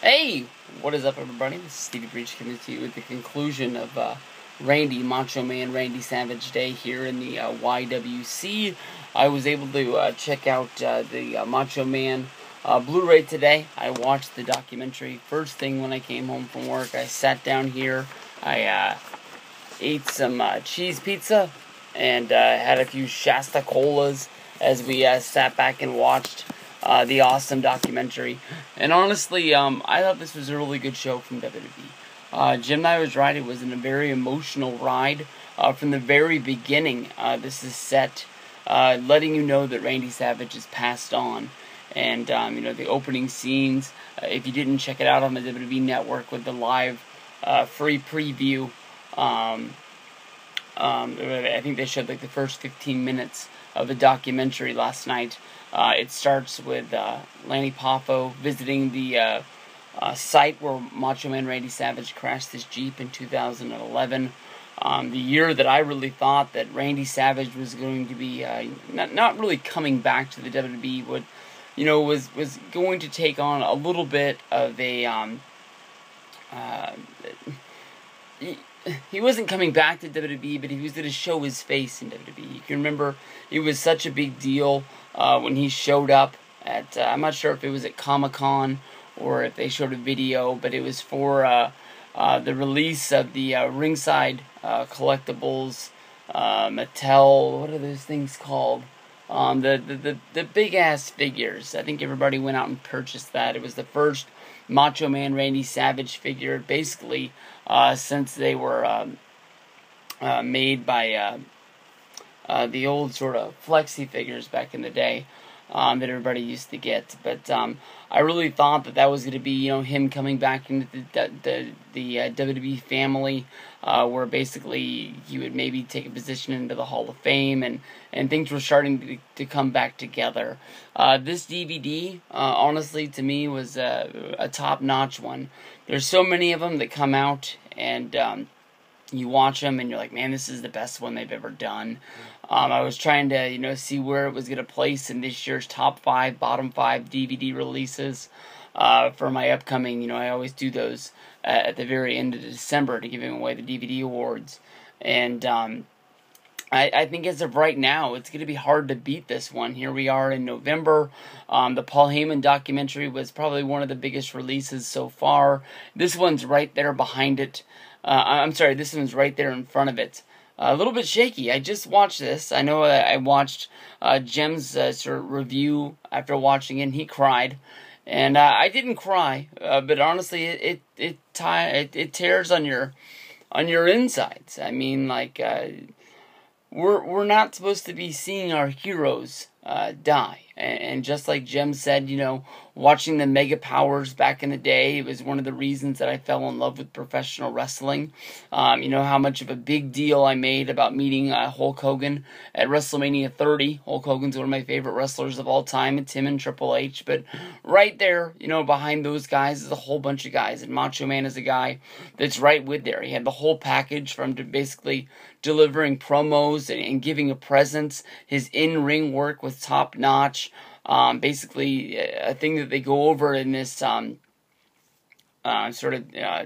Hey, what is up, everybody? This is Stevie Breach coming to you with the conclusion of Macho Man Randy Savage Day here in the YWC. I was able to check out the Macho Man Blu-ray today. I watched the documentary first thing when I came home from work. I sat down here. I ate some cheese pizza and had a few Shasta Colas as we sat back and watched the awesome documentary. And honestly, I thought this was a really good show from WWE. Jim and I was right. It was a very emotional ride from the very beginning. This is set letting you know that Randy Savage has passed on. And, the opening scenes, if you didn't check it out on the WWE Network with the live free preview, I think they showed like the first 15 minutes of the documentary last night. It starts with Lanny Poffo visiting the site where Macho Man Randy Savage crashed his Jeep in 2011. The year that I really thought that Randy Savage was going to be not really coming back to the WWE, was going to take on a little bit of a he wasn't coming back to WWE, but he was going to show his face in WWE. You can remember it was such a big deal when he showed up at, I'm not sure if it was at Comic-Con or if they showed a video, but it was for the release of the Ringside collectibles, Mattel, what are those things called? The big-ass figures. I think everybody went out and purchased that. It was the first Macho Man Randy Savage figure, basically, since they were made by the old sort of flexi figures back in the day that everybody used to get. But I really thought that was going to be, him coming back into the WWE family, where basically he would maybe take a position into the Hall of Fame, and things were starting to come back together. This DVD, honestly, to me, was a top-notch one. There's so many of them that come out, and you watch them, and you're like, man, this is the best one they've ever done. I was trying to, see where it was going to place in this year's top 5, bottom 5 DVD releases for my upcoming, I always do those at the very end of December to give away the DVD awards. And I think as of right now, it's going to be hard to beat this one. Here we are in November. The Paul Heyman documentary was probably one of the biggest releases so far. This one's right there behind it. I'm sorry, this one's right there in front of it. A little bit shaky. I just watched this. I know I watched Jim's sort of review after watching it, and he cried. And I didn't cry, but honestly, it tears on your insides. I mean, like, we're not supposed to be seeing our heroes die. And just like Jim said, watching the Mega Powers back in the day, it was one of the reasons that I fell in love with professional wrestling. How much of a big deal I made about meeting Hulk Hogan at WrestleMania 30. Hulk Hogan's one of my favorite wrestlers of all time. It's him and Triple H. But right there, behind those guys is a whole bunch of guys. And Macho Man is a guy that's right with there. He had the whole package from basically delivering promos and giving a presence. His in-ring work was top-notch. Basically, a thing that they go over in this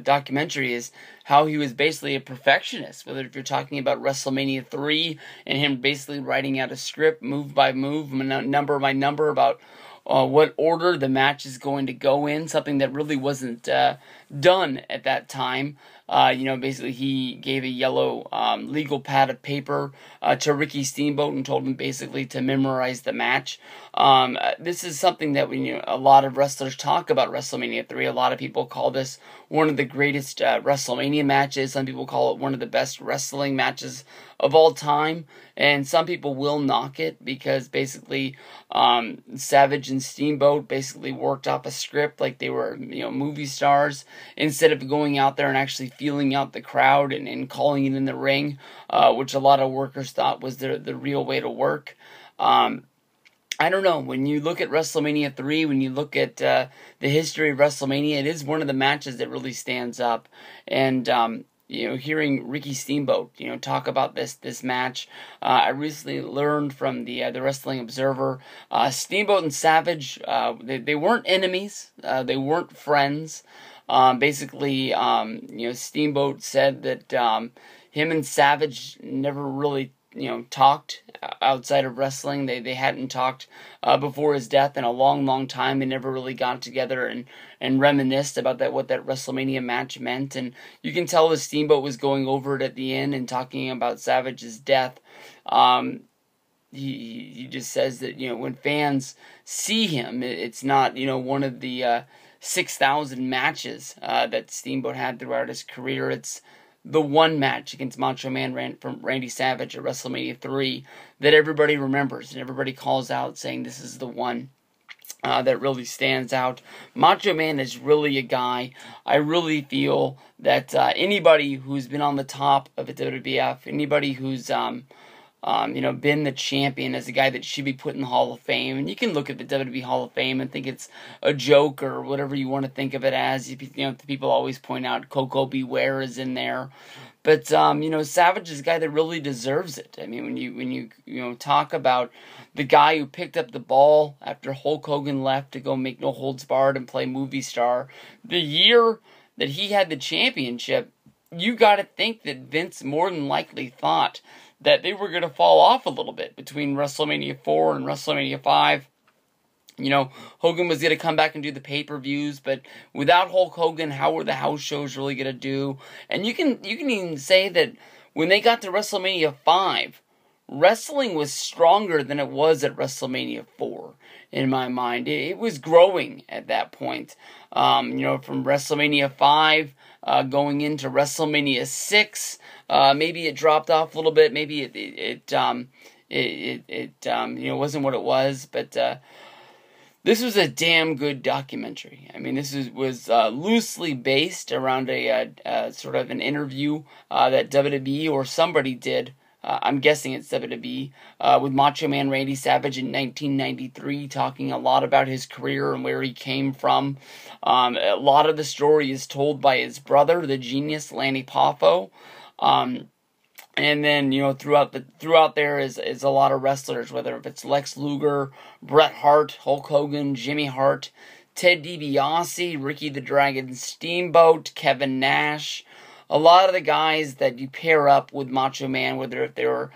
documentary is how he was basically a perfectionist. Whether if you're talking about WrestleMania 3 and him basically writing out a script move by move, number by number about what order the match is going to go in, something that really wasn't done at that time. Basically he gave a yellow legal pad of paper to Ricky Steamboat and told him basically to memorize the match. This is something that a lot of wrestlers talk about WrestleMania 3. A lot of people call this one of the greatest WrestleMania matches. Some people call it one of the best wrestling matches of all time. And some people will knock it because basically Savage and Steamboat basically worked off a script like they were movie stars, instead of going out there and actually feeling out the crowd and calling it in the ring, which a lot of workers thought was the real way to work. I don't know, when you look at WrestleMania 3, when you look at the history of WrestleMania, it is one of the matches that really stands up. And hearing Ricky Steamboat, talk about this match. I recently learned from the Wrestling Observer, Steamboat and Savage, they weren't enemies, they weren't friends. Basically, Steamboat said that him and Savage never really talked outside of wrestling. They hadn't talked before his death in a long, long time. They never really got together and reminisced about what that WrestleMania match meant. And you can tell as Steamboat was going over it at the end and talking about Savage's death. He just says that when fans see him, it's not one of the 6,000 matches that Steamboat had throughout his career. It's the one match against Macho Man from Randy Savage at WrestleMania 3 that everybody remembers and everybody calls out saying this is the one that really stands out. Macho Man is really a guy. I really feel that anybody who's been on the top of a WWF, anybody who's been the champion as a guy that should be put in the Hall of Fame. And you can look at the WWE Hall of Fame and think it's a joke or whatever you want to think of it as. People always point out Coco Beware is in there. But, Savage is a guy that really deserves it. I mean, when you talk about the guy who picked up the ball after Hulk Hogan left to go make No Holds Barred and play movie star, the year that he had the championship, you got to think that Vince more than likely thought that they were going to fall off a little bit between WrestleMania 4 and WrestleMania 5. Hogan was going to come back and do the pay-per-views, but without Hulk Hogan, how were the house shows really going to do? And you can even say that when they got to WrestleMania 5, wrestling was stronger than it was at WrestleMania 4, in my mind. It was growing at that point. From WrestleMania 5 going into WrestleMania 6, maybe it dropped off a little bit. Maybe it wasn't what it was, but this was a damn good documentary. I mean, this was loosely based around a sort of an interview that WWE or somebody did. I'm guessing it's WWE, with Macho Man Randy Savage in 1993, talking a lot about his career and where he came from. A lot of the story is told by his brother, the genius Lanny Poffo. And then, throughout there is a lot of wrestlers, whether if it's Lex Luger, Bret Hart, Hulk Hogan, Jimmy Hart, Ted DiBiase, Ricky the Dragon Steamboat, Kevin Nash. A lot of the guys that you pair up with Macho Man, whether if they were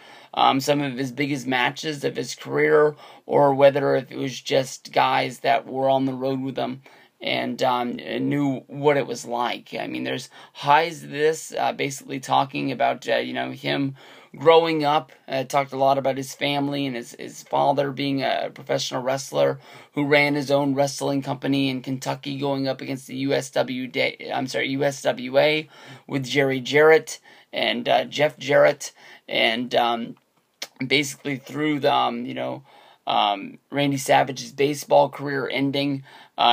some of his biggest matches of his career, or whether if it was just guys that were on the road with him and knew what it was like. I mean, there's highs to this, basically talking about, him growing up. Talked a lot about his family and his father being a professional wrestler who ran his own wrestling company in Kentucky, going up against the USWA with Jerry Jarrett and Jeff Jarrett, and basically through the Randy Savage's baseball career ending,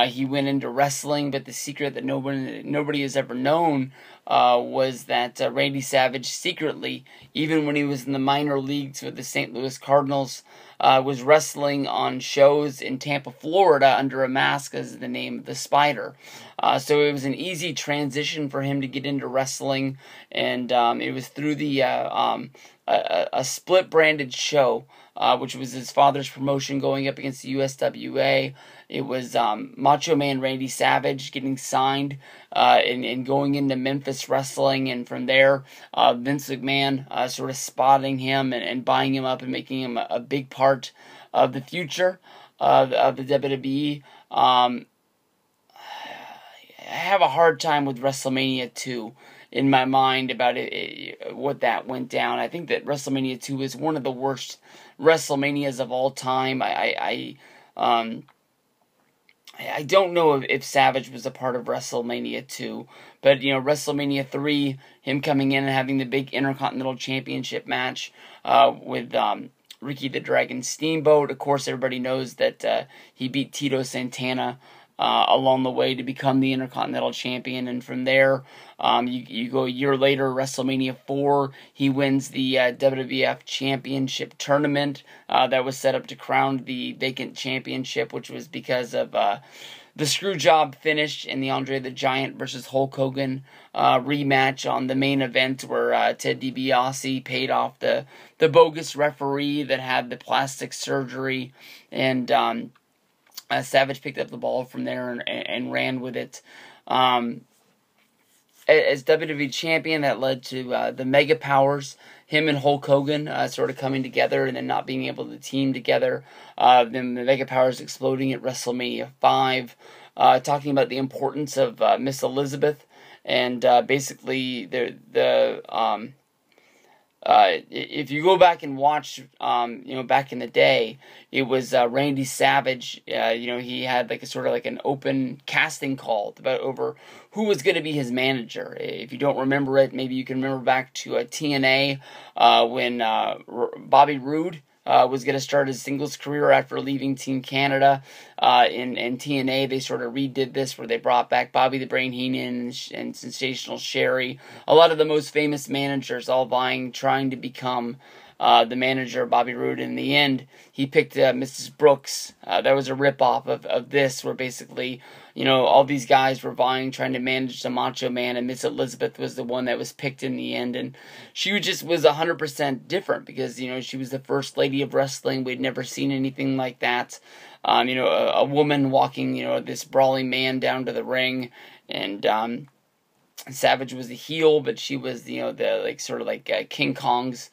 he went into wrestling. But the secret that nobody has ever known was that Randy Savage secretly, even when he was in the minor leagues with the St. Louis Cardinals, was wrestling on shows in Tampa, Florida, under a mask as the name of the Spider. So it was an easy transition for him to get into wrestling, and it was through the a split-branded show, which was his father's promotion going up against the USWA. It was Macho Man Randy Savage getting signed and going into Memphis Wrestling, and from there, Vince McMahon sort of spotting him and buying him up and making him a big part of the future of the WWE. I have a hard time with WrestleMania 2 in my mind about what that went down. I think that WrestleMania 2 is one of the worst WrestleManias of all time. I don't know if Savage was a part of WrestleMania 2, but WrestleMania 3, him coming in and having the big Intercontinental Championship match with Ricky the Dragon Steamboat. Of course, everybody knows that he beat Tito Santana along the way to become the Intercontinental Champion, and from there, you go a year later, WrestleMania 4, he wins the WWF Championship Tournament that was set up to crown the vacant championship, which was because of the screw job finished in the Andre the Giant versus Hulk Hogan rematch on the main event, where Ted DiBiase paid off the bogus referee that had the plastic surgery, and Savage picked up the ball from there and ran with it. As WWE Champion, that led to the Mega Powers, him and Hulk Hogan sort of coming together and then not being able to team together. Then the Mega Powers exploding at WrestleMania 5, talking about the importance of Miss Elizabeth, and basically if you go back and watch, back in the day, it was Randy Savage. He had like a sort of like an open casting call about over who was going to be his manager. If you don't remember it, maybe you can remember back to TNA when Bobby Roode was going to start his singles career after leaving Team Canada. In TNA, they sort of redid this, where they brought back Bobby the Brain Heenan and Sensational Sherry. A lot of the most famous managers all trying to become the manager of Bobby Roode. In the end, he picked Mrs. Brooks. That was a ripoff of this, where basically, all these guys were trying to manage the Macho Man, and Miss Elizabeth was the one that was picked in the end. And she just was 100% different because, she was the first lady of wrestling. We'd never seen anything like that. A woman walking, this brawling man down to the ring, and Savage was the heel, but she was, King Kong's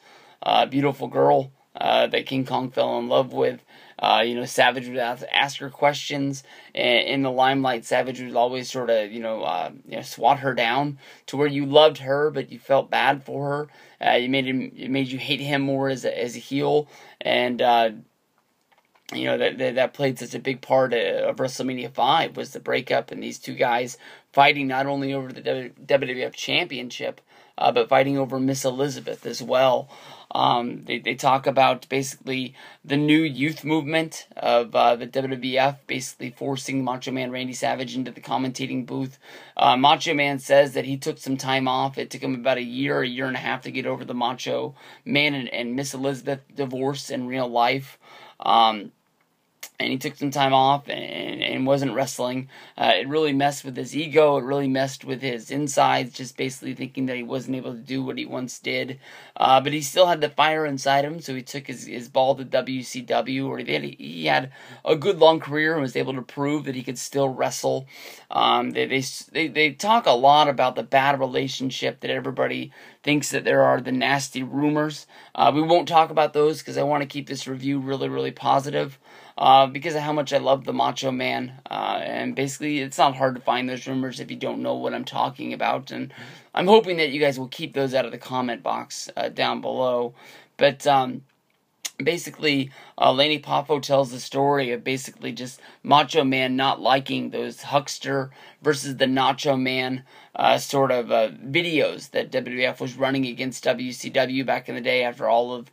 beautiful girl that King Kong fell in love with. Savage would ask her questions, and in the limelight, Savage would always sort of, swat her down to where you loved her, but you felt bad for her. It made you hate him more as a heel, and that played such a big part of WrestleMania 5, was the breakup, and these two guys fighting not only over the WWF Championship, but fighting over Miss Elizabeth as well. They talk about basically the new youth movement of the WWF, basically forcing Macho Man Randy Savage into the commentating booth. Macho Man says that he took some time off. It took him about a year and a half to get over the Macho Man and Miss Elizabeth divorce in real life. And he took some time off and wasn't wrestling. It really messed with his ego. It really messed with his insides, just basically thinking that he wasn't able to do what he once did. But he still had the fire inside him, so he took his ball to WCW, where he had a good long career and was able to prove that he could still wrestle. They talk a lot about the bad relationship that everybody thinks that there are, the nasty rumors. We won't talk about those because I want to keep this review really, really positive. Because of how much I love the Macho Man, and basically it's not hard to find those rumors if you don't know what I'm talking about, and I'm hoping that you guys will keep those out of the comment box down below. But basically, Lanny Poffo tells the story of basically just Macho Man not liking those Huckster versus the Nacho Man sort of videos that WWF was running against WCW back in the day, after all of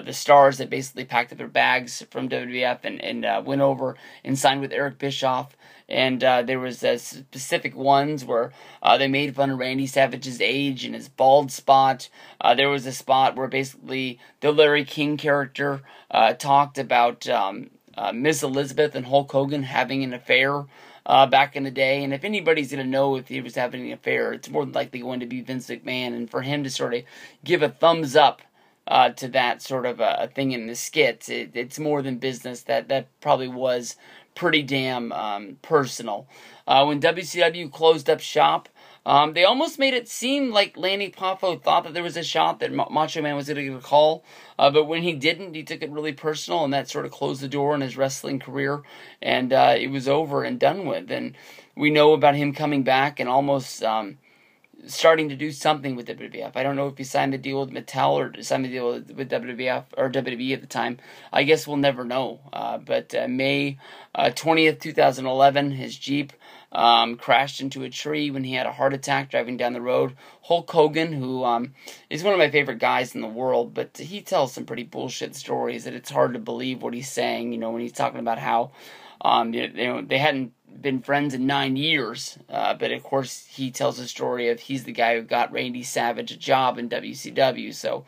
the stars that basically packed up their bags from WWF and went over and signed with Eric Bischoff. And there was specific ones where they made fun of Randy Savage's age and his bald spot. There was a spot where basically the Larry King character talked about Miss Elizabeth and Hulk Hogan having an affair back in the day. And if anybody's going to know if he was having an affair, it's more than likely going to be Vince McMahon. And for him to sort of give a thumbs up to that sort of a thing in the skit, it's more than business. That probably was pretty damn personal. When WCW closed up shop, they almost made it seem like Lanny Poffo thought that there was a shot that Macho Man was going to get a call, but when he didn't, he took it really personal, and that sort of closed the door on his wrestling career, and it was over and done with. And we know about him coming back and almost starting to do something with WWF. I don't know if he signed the deal with Mattel or signed the deal with WWF or WWE at the time. I guess we'll never know. But May 20th, 2011, his Jeep crashed into a tree when he had a heart attack driving down the road. Hulk Hogan, who is one of my favorite guys in the world, but he tells some pretty bullshit stories that it's hard to believe what he's saying, when he's talking about how they hadn't been friends in 9 years, but of course he tells a story of he's the guy who got Randy Savage a job in WCW, so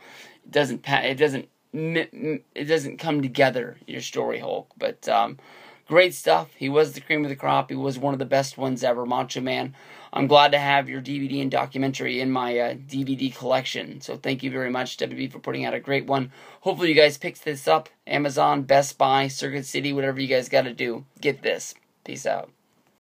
it doesn't come together, your story, Hulk. But Great stuff. He was the cream of the crop. He was one of the best ones ever, Macho Man. I'm glad to have your DVD and documentary in my DVD collection. So thank you very much, WWE, for putting out a great one. Hopefully you guys pick this up. Amazon, Best Buy, Circuit City, whatever you guys got to do. Get this. Peace out.